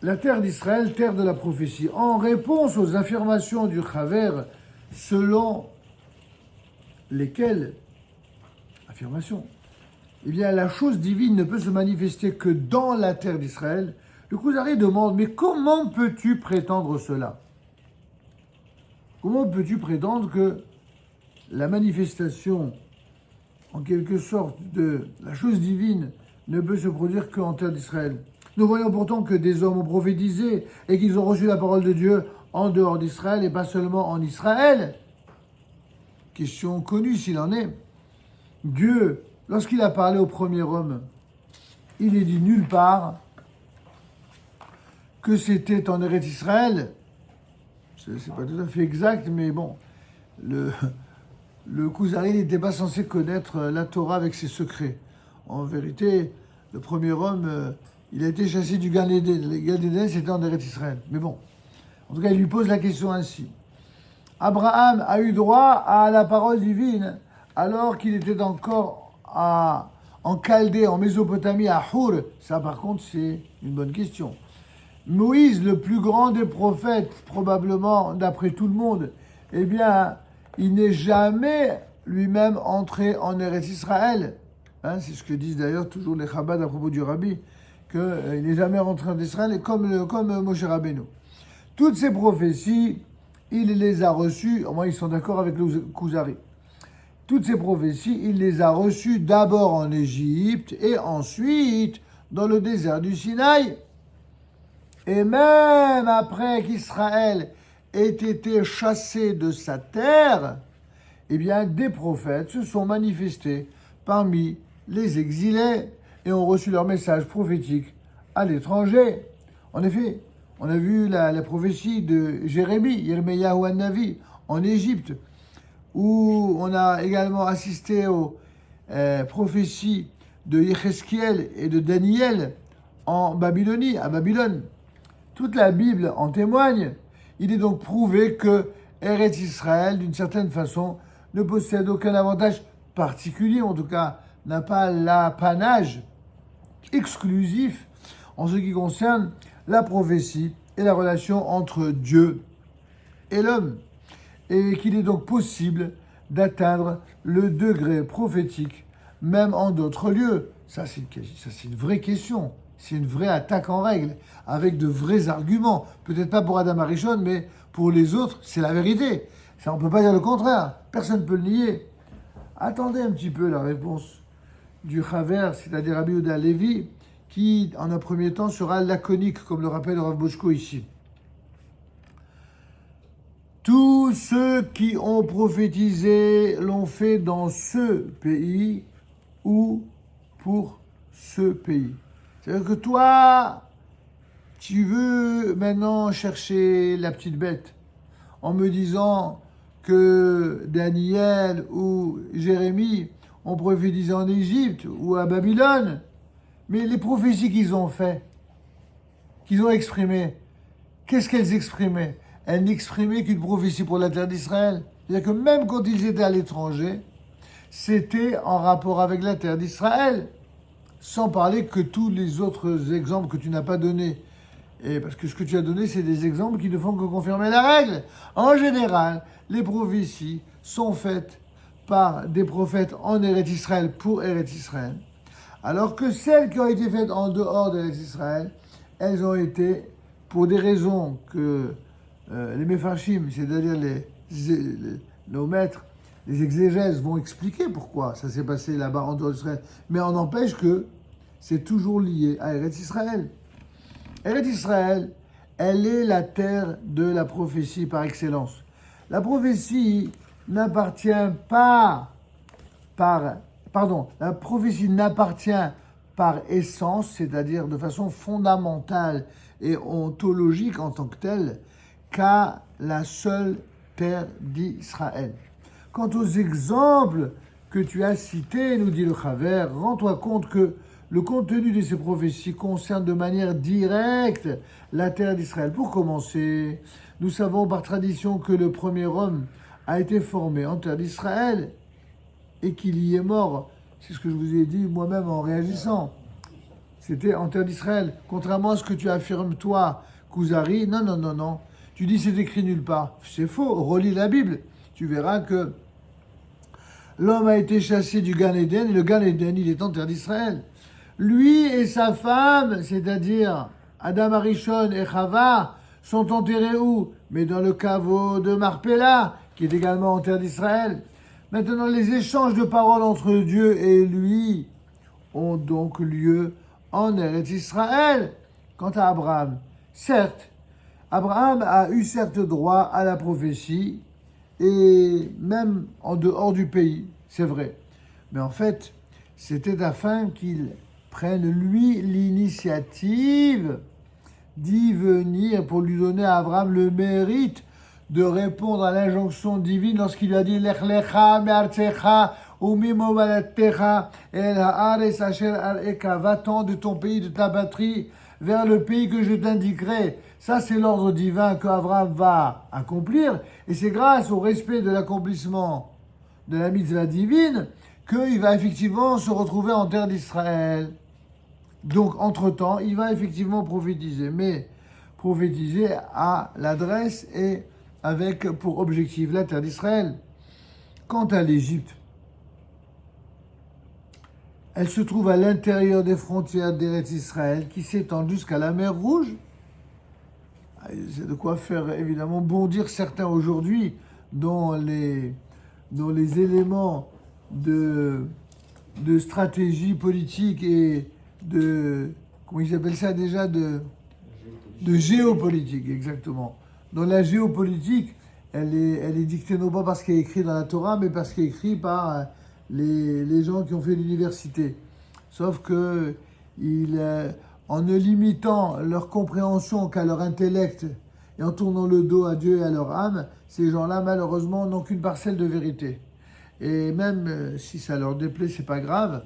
la terre d'Israël, terre de la prophétie. En réponse aux affirmations du Chaver, selon lesquelles, affirmation, eh bien, la chose divine ne peut se manifester que dans la terre d'Israël, le Kuzari demande, mais comment peux-tu prétendre cela? Comment peux-tu prétendre que la manifestation, en quelque sorte, de la chose divine ne peut se produire qu'en terre d'Israël? Nous voyons pourtant que des hommes ont prophétisé et qu'ils ont reçu la parole de Dieu en dehors d'Israël et pas seulement en Israël. Question connue s'il en est. Dieu, lorsqu'il a parlé au premier homme, il est dit nulle part que c'était en Eretz Israël. C'est pas tout à fait exact, mais bon, le Kuzari n'était pas censé connaître la Torah avec ses secrets. En vérité, le premier homme, il a été chassé du Gan Eden. Le Gan Eden, c'était en Eretz Israël. Mais bon, en tout cas, il lui pose la question ainsi. Abraham a eu droit à la parole divine alors qu'il était encore en Chaldée, en Mésopotamie, à Hour. Ça, par contre, c'est une bonne question. Moïse, le plus grand des prophètes, probablement, d'après tout le monde, eh bien, il n'est jamais lui-même entré en Eretz Israël. Hein, c'est ce que disent d'ailleurs toujours les Chabad à propos du Rabbi, qu'il n'est jamais rentré en Israël, comme Moshe Rabbeinu. Toutes ces prophéties, il les a reçues, au moins ils sont d'accord avec le Kuzari. Toutes ces prophéties, il les a reçues d'abord en Égypte et ensuite dans le désert du Sinaï. Et même après qu'Israël ait été chassé de sa terre, eh bien, des prophètes se sont manifestés parmi les exilés et ont reçu leur message prophétique à l'étranger. En effet, on a vu la prophétie de Jérémie, Yirmeyahu an-Navi, en Égypte, où on a également assisté aux prophéties de Yechezkiel et de Daniel en Babylonie, à Babylone. Toute la Bible en témoigne. Il est donc prouvé que Eretz Israël, d'une certaine façon, ne possède aucun avantage particulier, en tout cas, n'a pas l'apanage exclusif en ce qui concerne la prophétie et la relation entre Dieu et l'homme. Et qu'il est donc possible d'atteindre le degré prophétique, même en d'autres lieux. Ça, c'est une vraie question. C'est une vraie attaque en règle, avec de vrais arguments. Peut-être pas pour Adam Arishon, mais pour les autres, c'est la vérité. Ça, on ne peut pas dire le contraire. Personne ne peut le nier. Attendez un petit peu la réponse du Chaver, c'est-à-dire Rabbi Yehuda Levi, qui, en un premier temps, sera laconique, comme le rappelle Rav Boshko ici. Tous ceux qui ont prophétisé l'ont fait dans ce pays ou pour ce pays. C'est-à-dire que toi, tu veux maintenant chercher la petite bête en me disant que Daniel ou Jérémie ont prophétisé en Égypte ou à Babylone. Mais les prophéties qu'ils ont faites, qu'ils ont exprimées, qu'est-ce qu'elles exprimaient? Elles n'exprimaient qu'une prophétie pour la terre d'Israël. C'est-à-dire que même quand ils étaient à l'étranger, c'était en rapport avec la terre d'Israël. Sans parler que tous les autres exemples que tu n'as pas donnés. Et parce que ce que tu as donné, c'est des exemples qui ne font que confirmer la règle. En général, les prophéties sont faites par des prophètes en Eretz Israël pour Eretz Israël. Alors que celles qui ont été faites en dehors d'Eretz Israël, elles ont été, pour des raisons que les Mefarshim, c'est-à-dire nos maîtres, les exégèses vont expliquer pourquoi ça s'est passé là-bas en dehors d'Israël. Mais on n'empêche que c'est toujours lié à Eretz Israël. Eretz Israël, elle est la terre de la prophétie par excellence. La prophétie n'appartient pas la prophétie n'appartient par essence, c'est-à-dire de façon fondamentale et ontologique en tant que telle, qu'à la seule terre d'Israël. Quant aux exemples que tu as cités, nous dit le Chaver, rends-toi compte que le contenu de ces prophéties concerne de manière directe la terre d'Israël. Pour commencer, nous savons par tradition que le premier homme a été formé en terre d'Israël et qu'il y est mort. C'est ce que je vous ai dit moi-même en réagissant. c'était en terre d'Israël. Contrairement à ce que tu affirmes toi, Kuzari, non. Tu dis c'est écrit nulle part. C'est faux, relis la Bible. Tu verras que l'homme a été chassé du Gan Eden, et le Gan Eden, il est en terre d'Israël. Lui et sa femme, c'est-à-dire Adam Arishon et Chava, sont enterrés où? Mais dans le caveau de Marpella, qui est également en terre d'Israël. Maintenant, les échanges de paroles entre Dieu et lui ont donc lieu en Eretz Israël. Quant à Abraham, certes, Abraham a eu certes droit à la prophétie, et même en dehors du pays, c'est vrai. Mais en fait, c'était afin qu'il prenne lui l'initiative d'y venir pour lui donner à Abraham le mérite de répondre à l'injonction divine lorsqu'il lui a dit Lech lecha me'artzecha u'mimoladecha el haaretz asher areka, va-t'en de ton pays, de ta patrie, vers le pays que je t'indiquerai. Ça, c'est l'ordre divin qu'Abraham va accomplir, et c'est grâce au respect de l'accomplissement de la mitzvah divine qu'il va effectivement se retrouver en terre d'Israël. Donc, entre-temps, il va effectivement prophétiser, mais prophétiser à l'adresse et avec pour objectif la terre d'Israël. Quant à l'Égypte, elle se trouve à l'intérieur des frontières d'Eretz Israël qui s'étendent jusqu'à la mer Rouge. C'est de quoi faire évidemment bondir certains aujourd'hui dans les éléments de stratégie politique et comment ils appellent ça déjà, de géopolitique, exactement. Dans la géopolitique, elle est dictée non pas parce qu'elle est écrite dans la Torah, mais parce qu'elle est écrite par les gens qui ont fait l'université. Sauf que en ne limitant leur compréhension qu'à leur intellect et en tournant le dos à Dieu et à leur âme, ces gens-là, malheureusement, n'ont qu'une parcelle de vérité. Et même si ça leur déplaît, c'est pas grave,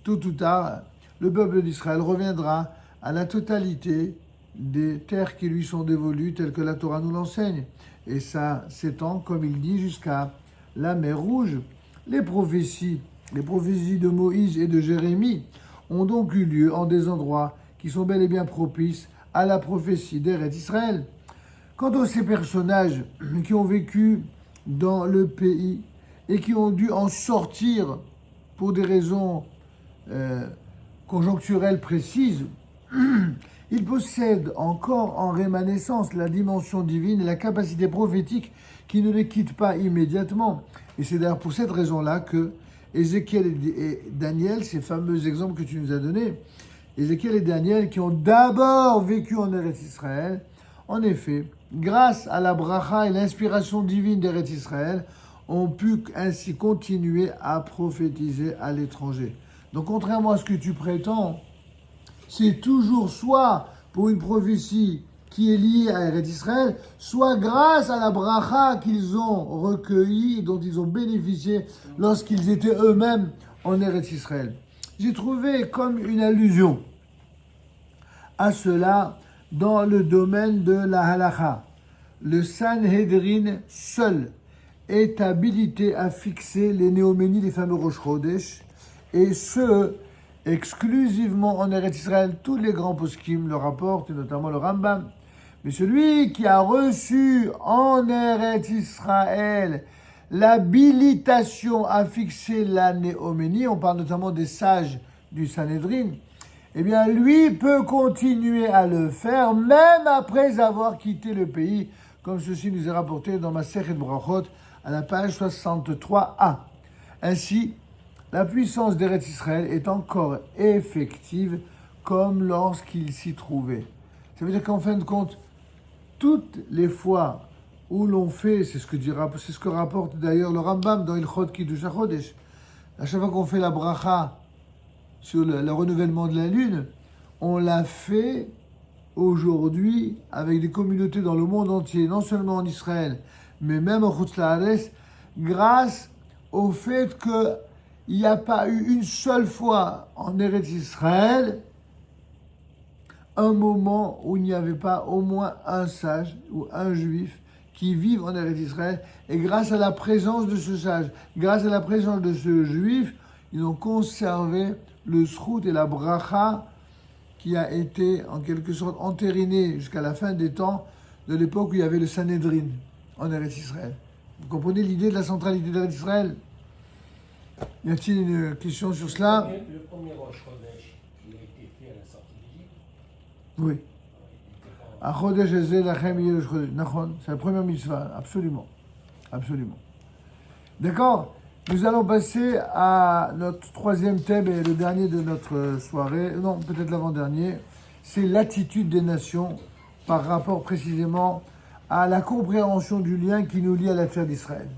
tôt ou tard, le peuple d'Israël reviendra à la totalité des terres qui lui sont dévolues, telles que la Torah nous l'enseigne. Et ça s'étend, comme il dit, jusqu'à la mer Rouge. Les prophéties de Moïse et de Jérémie ont donc eu lieu en des endroits qui sont bel et bien propices à la prophétie d'Eretz Israël. Quant à ces personnages qui ont vécu dans le pays et qui ont dû en sortir pour des raisons conjoncturelles précises, ils possèdent encore en rémanescence la dimension divine et la capacité prophétique qui ne les quitte pas immédiatement. Et c'est d'ailleurs pour cette raison-là que Ézéchiel et Daniel, ces fameux exemples que tu nous as donnés, Ézéchiel et Daniel qui ont d'abord vécu en Eretz Israël, en effet, grâce à la bracha et l'inspiration divine d'Eretz Israël, ont pu ainsi continuer à prophétiser à l'étranger. Donc contrairement à ce que tu prétends, c'est toujours soit pour une prophétie qui est liée à Eretz Israël, soit grâce à la bracha qu'ils ont recueillie, dont ils ont bénéficié lorsqu'ils étaient eux-mêmes en Eretz Israël. J'ai trouvé comme une allusion à cela dans le domaine de la halakha. Le Sanhedrin seul est habilité à fixer les néoménies des fameux Rosh Chodesh, et ce, exclusivement en Eretz Israël. Tous les grands poskim le rapportent, et notamment le Rambam. Mais celui qui a reçu en Eretz Israël l'habilitation à fixer la néoménie, on parle notamment des sages du Sanhedrin, eh bien lui peut continuer à le faire même après avoir quitté le pays, comme ceci nous est rapporté dans Masechet Brachot à la page 63a. Ainsi, la puissance d'Eretz Israël est encore effective comme lorsqu'il s'y trouvait. Ça veut dire qu'en fin de compte, toutes les fois où l'on fait, c'est ce que rapporte d'ailleurs le Rambam dans Ilchot Kiddush HaChodesh, à chaque fois qu'on fait la bracha sur le renouvellement de la lune, on l'a fait aujourd'hui avec des communautés dans le monde entier, non seulement en Israël, mais même en Chutz La'aretz, grâce au fait qu'il n'y a pas eu une seule fois en Eretz Israël un moment où il n'y avait pas au moins un sage ou un juif qui vivent en Eretz Israël, et grâce à la présence de ce sage, grâce à la présence de ce juif, ils ont conservé le zchut et la bracha qui a été en quelque sorte entériné jusqu'à la fin des temps de l'époque où il y avait le Sanhédrin en Eretz Israël. Vous comprenez l'idée de la centralité d'Eretz Israël? Y a-t-il une question sur cela? Le premier Rosh Chodesh qui a été fait à la sortie d'Égypte. Oui. À Chodesh Ezeh Lachem Yeh Rosh Chodesh. Nachon, c'est la première mitzvah, absolument. Absolument. D'accord? Nous allons passer à notre troisième thème et le dernier de notre soirée. Non, peut-être l'avant-dernier. C'est l'attitude des nations par rapport précisément à la compréhension du lien qui nous lie à la terre d'Israël.